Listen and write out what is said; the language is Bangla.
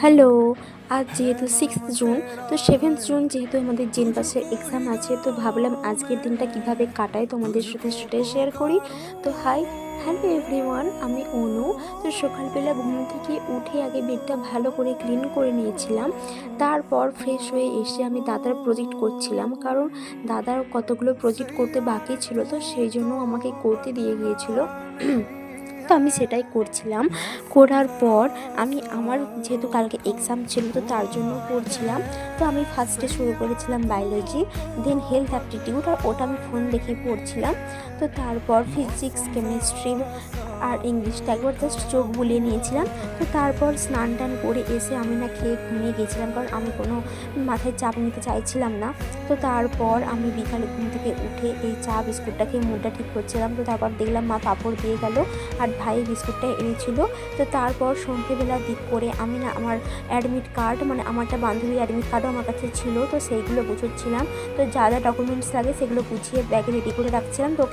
হ্যালো, আজ যেহেতু 6th জুন, তো 7th জুন যেহেতু আমাদের জেনপাসের এক্সাম আছে, তো ভাবলাম আজকের দিনটা কিভাবে কাটাই তোমাদের সাথে সেটাই শেয়ার করি। তো হ্যালো এভরিওয়ান, আমি অনু। তো সকালবেলা ঘুম থেকে উঠে আগে বেডটা ভালো করে ক্লিন করে নিয়েছিলাম। তারপর ফ্রেশ হয়ে এসে আমি দাদার প্রজেক্ট করছিলাম, কারণ দাদার কতগুলো প্রজেক্ট করতে বাকি ছিল, তো সেই জন্য আমাকে করতে দিয়ে গিয়েছিল। তো আমি সেটাই করছিলাম। করার পর আমি আমার যেহেতু কালকে এক্সাম ছিল, তো তার জন্য পড়ছিলাম। তো আমি ফার্স্টে শুরু করেছিলাম বায়োলজি, দেন হেলথ অ্যাপটিটিউড, আর ওটা আমি ফোন দেখে পড়ছিলাম। তো তারপর ফিজিক্স, কেমিস্ট্রি আর ইংলিশটা একবার জাস্ট চোখ বুলিয়ে নিয়েছিলাম। তো তারপর স্নান টান করে এসে আমি না খেয়ে ঘুমিয়ে গেছিলাম, কারণ আমি কোনো মাথায় চাপ নিতে চাইছিলাম না। তো তারপর আমি বিকালে ঘুম থেকে উঠে এই চা বিস্কুটটা খেয়ে মুডটা ঠিক করছিলাম। তো তারপর দেখলাম মা পাঁপড় দিয়ে গেল আর ভাই বিস্কুটটা এনেছিল। তো তারপর সন্ধ্যেবেলার দিক করে আমি না আমার অ্যাডমিট কার্ড, মানে আমার একটা বান্ধবীর অ্যাডমিট কার্ডও আমার কাছে ছিল, তো সেইগুলো গুছোচ্ছিলাম। তো যা যা ডকুমেন্টস লাগে সেগুলো গুছিয়ে ব্যাগে রেডি করে রাখছিলাম। তো